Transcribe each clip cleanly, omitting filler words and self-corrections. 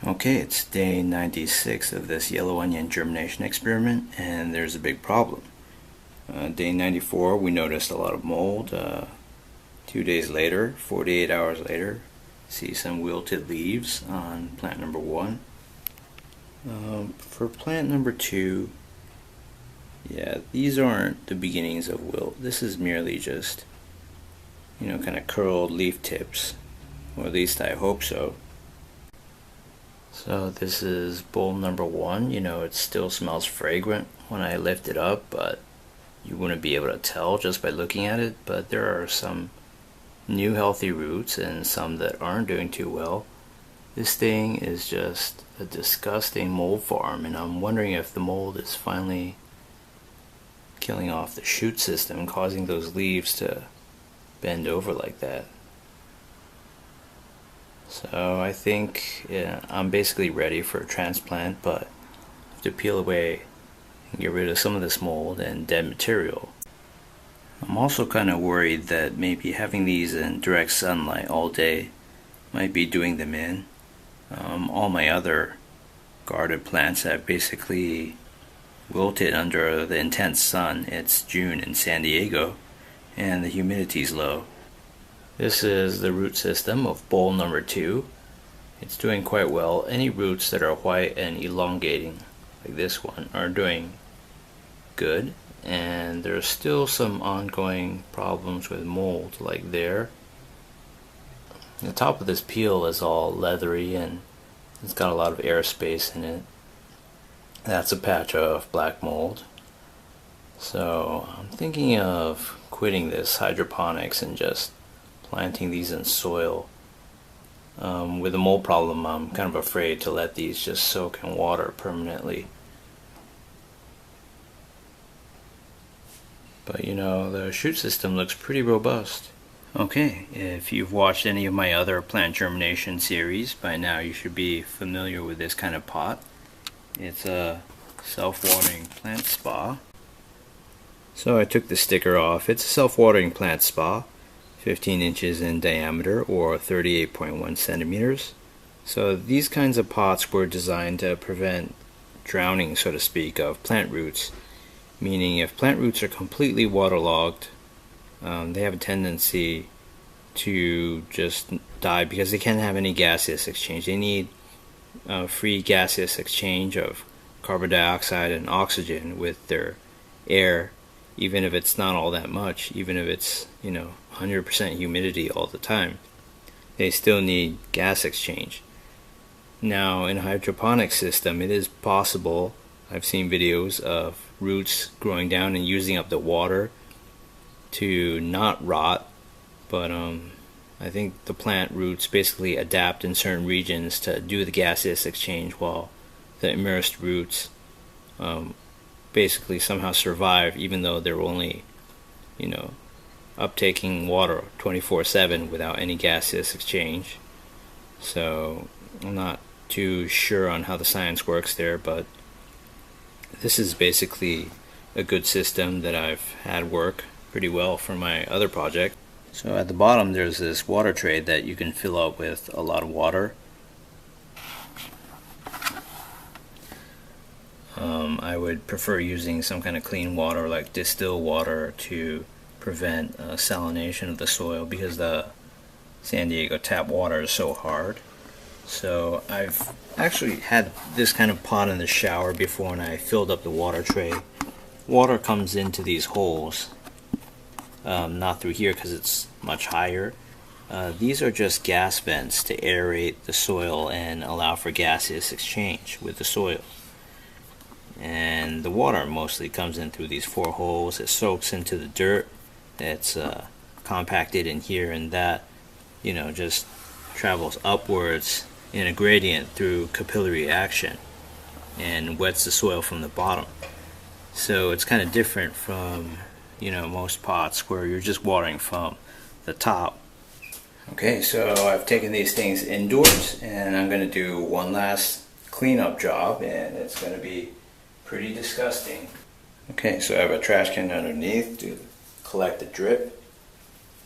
Okay, it's day 96 of this yellow onion germination experiment, and there's a big problem. Day 94, we noticed a lot of mold. 2 days later, 48 hours later, see some wilted leaves on plant number 1. For plant number 2, yeah, these aren't the beginnings of wilt. This is merely just, kind of curled leaf tips, or at least I hope so. So this is bulb number 1. It still smells fragrant when I lift it up, but you wouldn't be able to tell just by looking at it. But there are some new healthy roots and some that aren't doing too well. This thing is just a disgusting mold farm, and I'm wondering if the mold is finally killing off the shoot system, causing those leaves to bend over like that. So I think I'm basically ready for a transplant, but I have to peel away and get rid of some of this mold and dead material. I'm also kind of worried that maybe having these in direct sunlight all day might be doing them in. All my other garden plants have basically wilted under the intense sun. It's June in San Diego and the humidity's low. This is the root system of bulb number 2. It's doing quite well. Any roots that are white and elongating, like this one, are doing good. And there's still some ongoing problems with mold, like there. The top of this peel is all leathery and it's got a lot of airspace in it. That's a patch of black mold. So I'm thinking of quitting this hydroponics and just planting these in soil. With the mold problem, I'm kind of afraid to let these just soak in water permanently. But the shoot system looks pretty robust. Okay, if you've watched any of my other plant germination series, by now you should be familiar with this kind of pot. It's a self-watering plant spa. So I took the sticker off. It's a self-watering plant spa, 15 inches in diameter or 38.1 centimeters. So these kinds of pots were designed to prevent drowning, so to speak, of plant roots. Meaning if plant roots are completely waterlogged, they have a tendency to just die because they can't have any gaseous exchange. They need free gaseous exchange of carbon dioxide and oxygen with their air, even if it's not all that much, even if it's 100% humidity all the time. They still need gas exchange. Now in a hydroponic system it is possible. I've seen videos of roots growing down and using up the water to not rot, but I think the plant roots basically adapt in certain regions to do the gaseous exchange, while the immersed roots basically somehow survive even though they're only uptaking water 24/7 without any gaseous exchange. So I'm not too sure on how the science works there, but this is basically a good system that I've had work pretty well for my other project. So at the bottom there's this water tray that you can fill up with a lot of water. I would prefer using some kind of clean water like distilled water to prevent salination of the soil, because the San Diego tap water is so hard. So I've actually had this kind of pot in the shower before, and I filled up the water tray. Water comes into these holes, not through here because it's much higher. These are just gas vents to aerate the soil and allow for gaseous exchange with the soil. And the water mostly comes in through these 4 holes. It soaks into the dirt that's compacted in here, and that just travels upwards in a gradient through capillary action and wets the soil from the bottom. So it's kind of different from most pots where you're just watering from the top. Okay, so I've taken these things indoors and I'm going to do one last cleanup job, and it's going to be pretty disgusting. Okay, so I have a trash can underneath to collect the drip,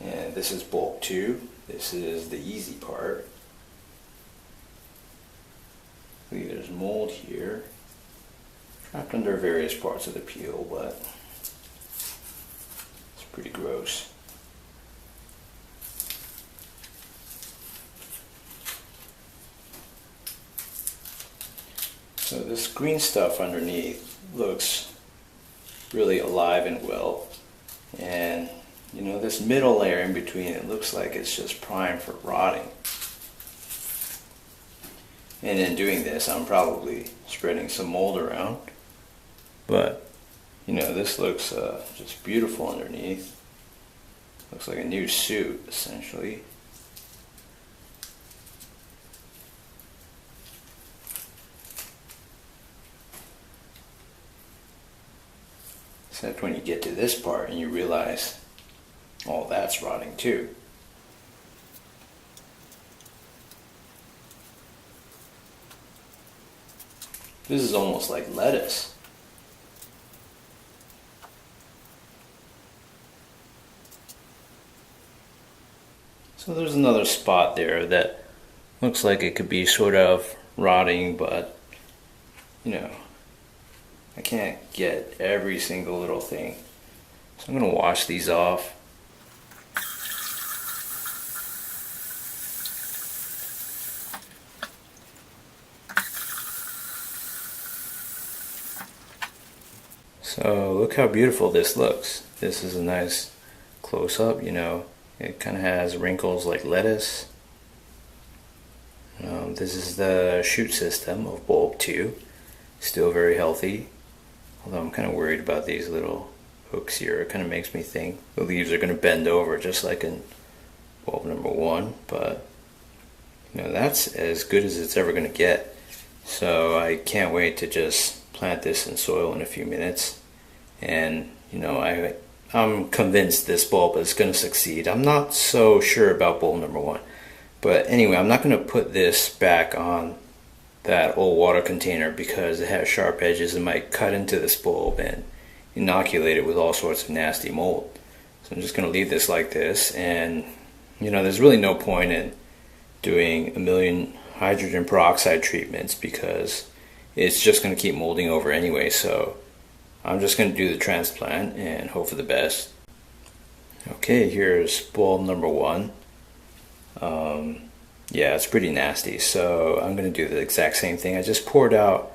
and this is bulb 2. This is the easy part. See, there's mold here, trapped under various parts of the peel, but it's pretty gross. So this green stuff underneath looks really alive and well, and you know, this middle layer in between, it looks like it's just primed for rotting. And in doing this, I'm probably spreading some mold around, but you know, this looks just beautiful underneath. Looks like a new suit, essentially. Except when you get to this part and you realize, oh, that's rotting too. This is almost like lettuce. So there's another spot there that looks like it could be sort of rotting, but you know, I can't get every single little thing. So I'm going to wash these off. So look how beautiful this looks. This is a nice close-up, you know. It kind of has wrinkles like lettuce. This is the shoot system of bulb 2. Still very healthy. Although I'm kind of worried about these little hooks here. It kind of makes me think the leaves are going to bend over just like in bulb number 1. But you know, that's as good as it's ever going to get. So I can't wait to just plant this in soil in a few minutes. And you know, I'm convinced this bulb is going to succeed. I'm not so sure about bulb number 1. But anyway, I'm not going to put this back on that old water container because it has sharp edges and might cut into this bulb and inoculate it with all sorts of nasty mold. So I'm just going to leave this like this, and you know, there's really no point in doing a million hydrogen peroxide treatments because it's just going to keep molding over anyway. So I'm just going to do the transplant and hope for the best. Okay, here's bulb number 1. Yeah, it's pretty nasty, so I'm going to do the exact same thing. I just poured out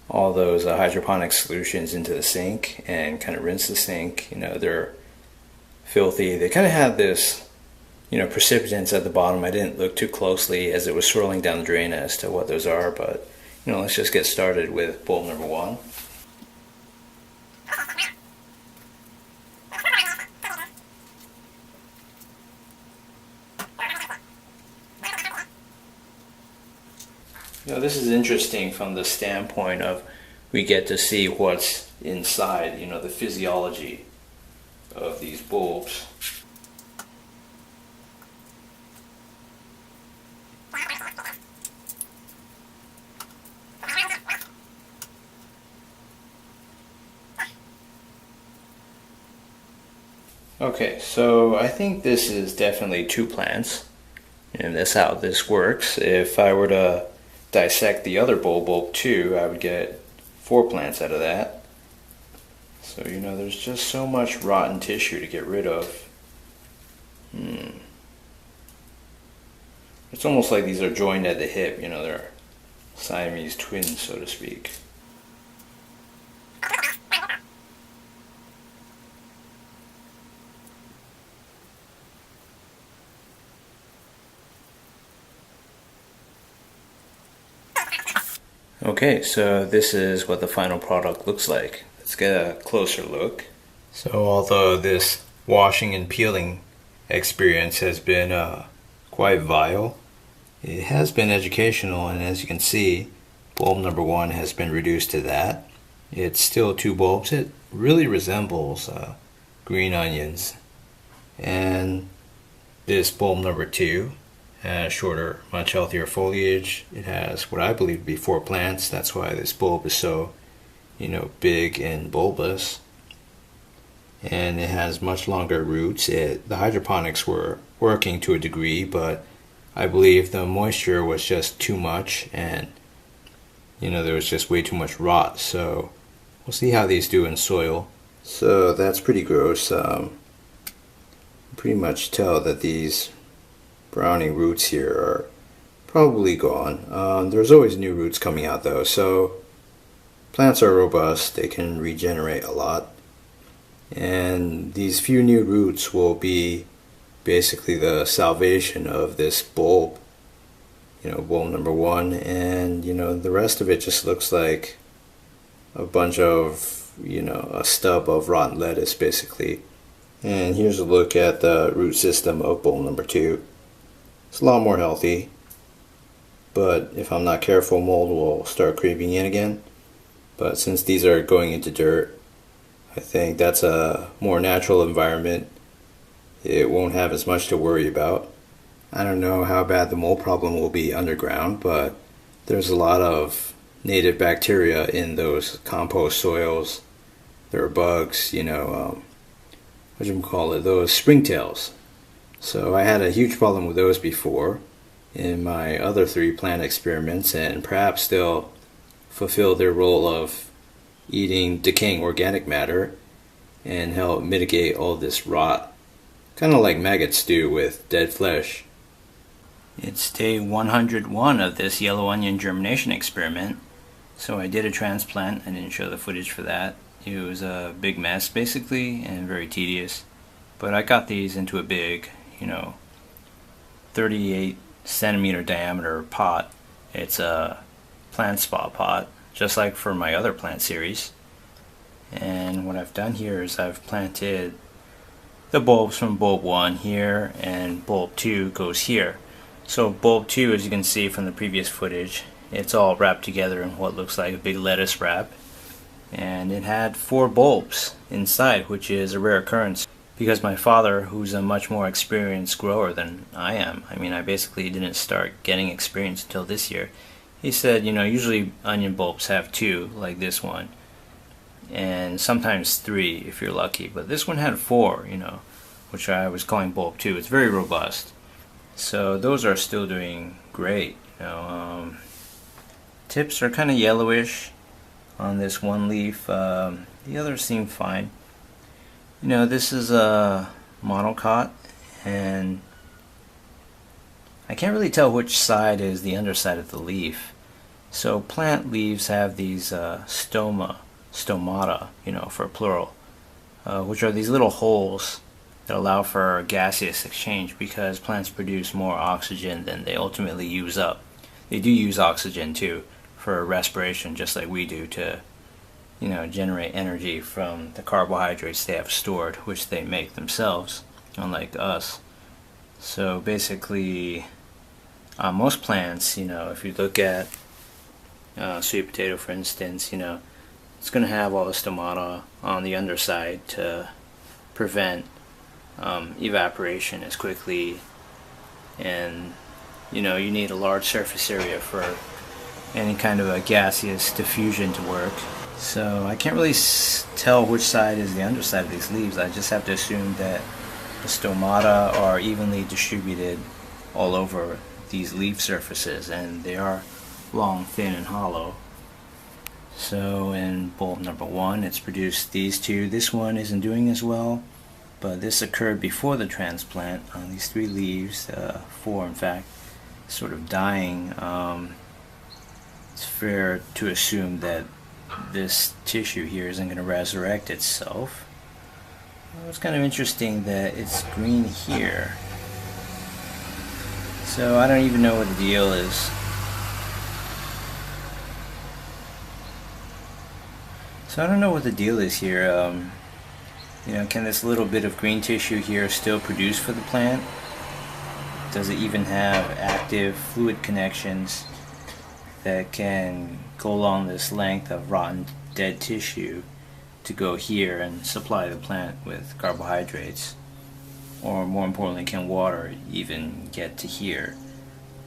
all those hydroponic solutions into the sink and kind of rinsed the sink. You know, they're filthy. They kind of had this, you know, precipitants at the bottom. I didn't look too closely as it was swirling down the drain as to what those are, but you know, let's just get started with bulb number 1. You know, this is interesting from the standpoint of we get to see what's inside, you know, the physiology of these bulbs. Okay, so I think this is definitely 2 plants, and that's how this works. If I were to dissect the other bulb 2, I would get 4 plants out of that. So you know, there's just so much rotten tissue to get rid of. It's almost like these are joined at the hip, you know, they're Siamese twins, so to speak. Okay, so this is what the final product looks like. Let's get a closer look. So although this washing and peeling experience has been quite vile, it has been educational, and as you can see, bulb number 1 has been reduced to that. It's still 2 bulbs. It really resembles green onions. And this bulb number 2 has shorter, much healthier foliage. It has what I believe to be 4 plants. That's why this bulb is so, you know, big and bulbous. And it has much longer roots. The hydroponics were working to a degree, but I believe the moisture was just too much, and there was just way too much rot. So we'll see how these do in soil. So that's pretty gross. Pretty much tell that these browning roots here are probably gone. There's always new roots coming out though, so plants are robust, they can regenerate a lot, and these few new roots will be basically the salvation of this bulb, bulb number one, and the rest of it just looks like a bunch of, a stub of rotten lettuce basically. And here's a look at the root system of bulb number two. It's a lot more healthy, but if I'm not careful, mold will start creeping in again. But since these are going into dirt, I think that's a more natural environment. It won't have as much to worry about. I don't know how bad the mold problem will be underground, but there's a lot of native bacteria in those compost soils. There are bugs, those springtails. So I had a huge problem with those before in my other 3 plant experiments, and perhaps they'll fulfill their role of eating decaying organic matter and help mitigate all this rot, kind of like maggots do with dead flesh. It's day 101 of this yellow onion germination experiment. So I did a transplant. I didn't show the footage for that. It was a big mess basically and very tedious. But I got these into a big, 38 centimeter diameter pot. It's a plant spot pot, just like for my other plant series. And what I've done here is I've planted the bulbs from bulb 1 here, and bulb 2 goes here. So bulb 2, as you can see from the previous footage, it's all wrapped together in what looks like a big lettuce wrap. And it had 4 bulbs inside, which is a rare occurrence because my father, who's a much more experienced grower than I am, I basically didn't start getting experience until this year. He said, usually onion bulbs have 2, like this one, and sometimes 3 if you're lucky, but this one had 4, which I was calling bulb 2. It's very robust. So those are still doing great. Tips are kind of yellowish on this one leaf. The others seem fine. This is a monocot, and I can't really tell which side is the underside of the leaf. So plant leaves have these stomata, for plural, which are these little holes that allow for gaseous exchange because plants produce more oxygen than they ultimately use up. They do use oxygen too for respiration, just like we do, to generate energy from the carbohydrates they have stored, which they make themselves, unlike us. So basically, most plants, if you look at sweet potato, for instance, it's going to have all the stomata on the underside to prevent evaporation as quickly, and you need a large surface area for any kind of a gaseous diffusion to work. So I can't really tell which side is the underside of these leaves. I just have to assume that the stomata are evenly distributed all over these leaf surfaces, and they are long, thin, and hollow. So in bulb number 1, it's produced these 2. This one isn't doing as well, but this occurred before the transplant on these 3 leaves, 4 in fact, sort of dying. It's fair to assume that this tissue here isn't going to resurrect itself. Well, it's kind of interesting that it's green here. So I don't even know what the deal is. Here. Can this little bit of green tissue here still produce for the plant? Does it even have active fluid connections that can go along this length of rotten dead tissue to go here and supply the plant with carbohydrates? Or more importantly, can water even get to here?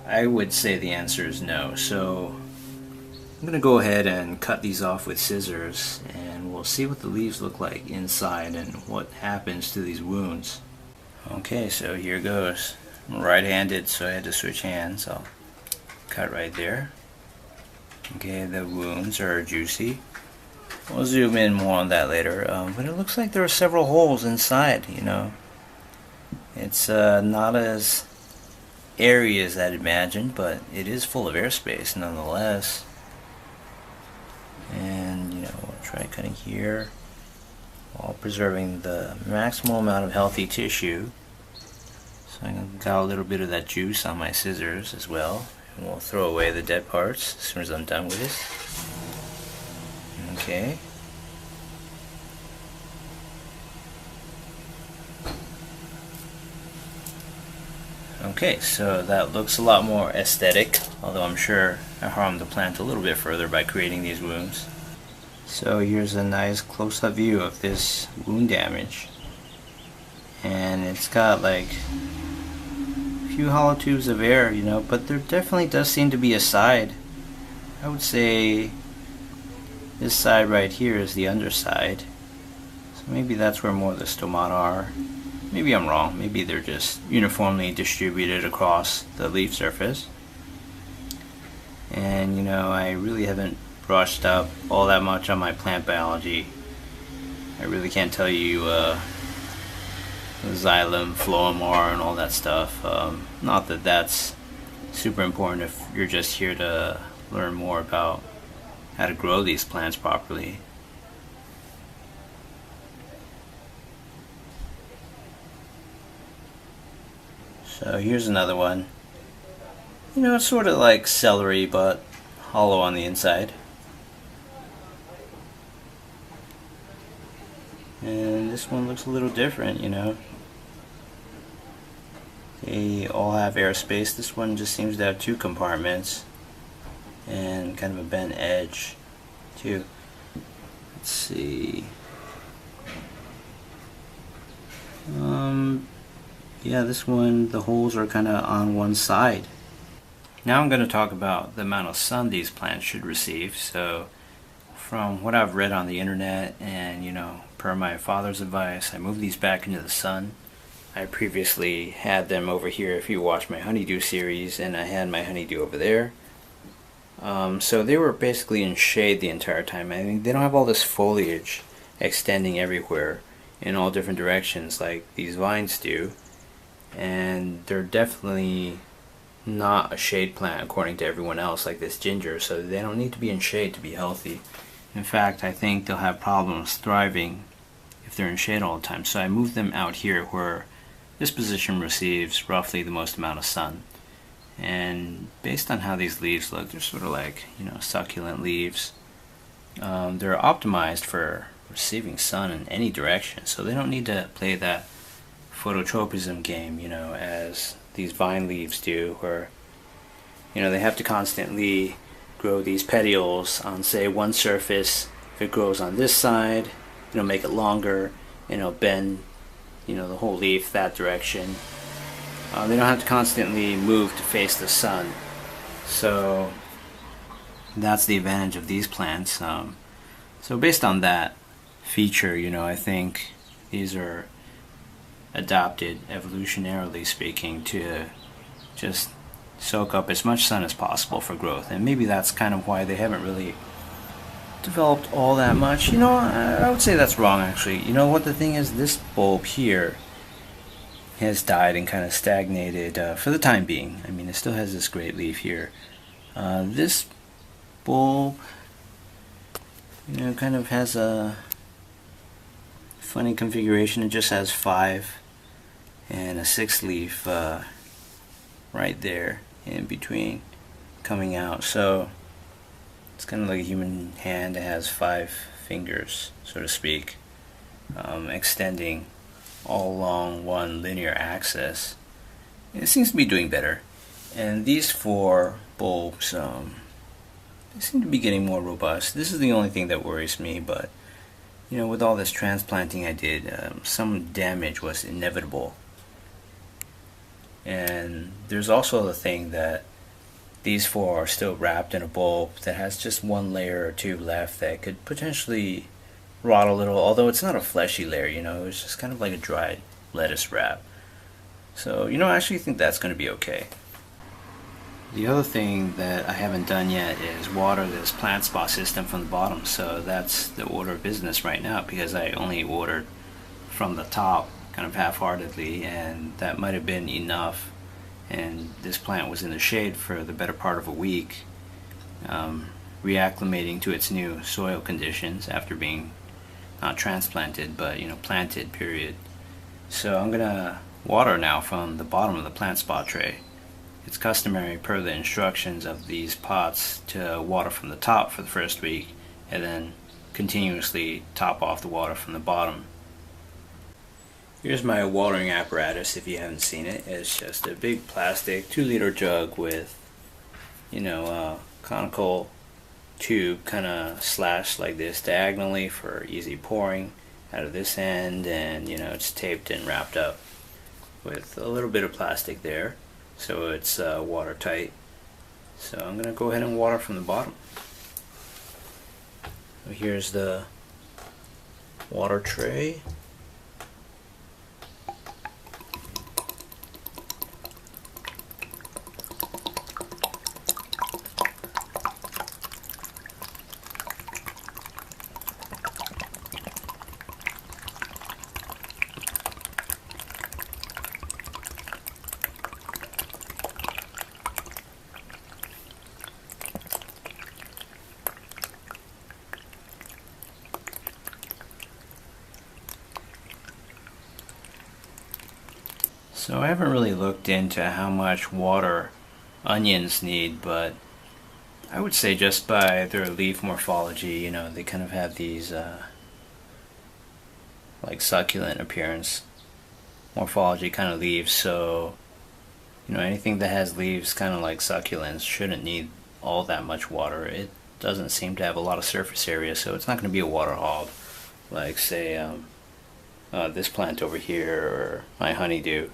I would say the answer is no. So I'm going to go ahead and cut these off with scissors, and we'll see what the leaves look like inside and what happens to these wounds. Okay, so here goes. I'm right-handed, so I had to switch hands. I'll cut right there. Okay, the wounds are juicy. We'll zoom in more on that later, but it looks like there are several holes inside, you know. It's not as airy as I'd imagined, but it is full of airspace nonetheless. And, you know, we'll try cutting here while preserving the maximal amount of healthy tissue. So I got a little bit of that juice on my scissors as well. And we'll throw away the dead parts as soon as I'm done with this. Okay. Okay, so that looks a lot more aesthetic, although I'm sure I harmed the plant a little bit further by creating these wounds. So here's a nice close-up view of this wound damage. And it's got like a few hollow tubes of air, you know, but there definitely does seem to be a side. I would say this side right here is the underside. So maybe that's where more of the stomata are. Maybe I'm wrong. Maybe they're just uniformly distributed across the leaf surface. And you know, I really haven't brushed up all that much on my plant biology. I really can't tell you xylem, phloem are, and all that stuff. Not that that's super important if you're just here to learn more about how to grow these plants properly. So here's another one. You know, it's sort of like celery, but hollow on the inside. And this one looks a little different, you know. They all have airspace. This one just seems to have two compartments and kind of a bent edge too. Let's see. Yeah, this one, the holes are kind of on one side. Now I'm going to talk about the amount of sun these plants should receive. So from what I've read on the internet and, you know, per my father's advice, I moved these back into the sun. I previously had them over here if you watch my honeydew series, and I had my honeydew over there. So they were basically in shade the entire time. I mean, they don't have all this foliage extending everywhere in all different directions like these vines do. And they're definitely not a shade plant according to everyone else, like this ginger, so they don't need to be in shade to be healthy. In fact, I think they'll have problems thriving if they're in shade all the time. So I moved them out here where this position receives roughly the most amount of sun. And based on how these leaves look, they're sort of like, you know, succulent leaves. They're optimized for receiving sun in any direction, so they don't need to play that phototropism game, you know, as these vine leaves do, where, you know, they have to constantly grow these petioles on, say, one surface. If it grows on this side, it'll make it longer, and it'll bend, you know, the whole leaf that direction. They don't have to constantly move to face the sun. So that's the advantage of these plants. So based on that feature, you know, I think these are adapted, evolutionarily speaking, to just soak up as much sun as possible for growth. And maybe that's kind of why they haven't really developed all that much. You know, I would say that's wrong, actually. You know what the thing is? This bulb here has died and kind of stagnated for the time being. I mean, it still has this great leaf here. This bulb, you know, kind of has a funny configuration. It just has 5 and a 6th leaf right there in between coming out. So it's kind of like a human hand. It has 5 fingers, so to speak, extending all along one linear axis. It seems to be doing better. And these 4 bulbs, they seem to be getting more robust. This is the only thing that worries me, but you know, with all this transplanting I did, some damage was inevitable. And there's also the thing that these 4 are still wrapped in a bulb that has just 1 layer or 2 left that could potentially rot a little, although it's not a fleshy layer, you know, it's just kind of like a dried lettuce wrap. So, you know, I actually think that's going to be okay. The other thing that I haven't done yet is water this plant spot system from the bottom, so that's the order of business right now because I only watered from the top kind of half-heartedly, and that might have been enough, and this plant was in the shade for the better part of a week, reacclimating to its new soil conditions after being not transplanted but planted, period. So I'm gonna water now from the bottom of the plant spot tray. It's customary per the instructions of these pots to water from the top for the first week and then continuously top off the water from the bottom. Here's my watering apparatus if you haven't seen it. It's just a big plastic 2-liter jug with a conical tube kind of slashed like this diagonally for easy pouring out of this end, and it's taped and wrapped up with a little bit of plastic there so it's watertight. So I'm gonna go ahead and water from the bottom. So here's the water tray. So I haven't really looked into how much water onions need, but I would say just by their leaf morphology, they kind of have these like succulent appearance, morphology kind of leaves, so anything that has leaves kind of like succulents shouldn't need all that much water. It doesn't seem to have a lot of surface area, so it's not going to be a water hog like say this plant over here or my honeydew.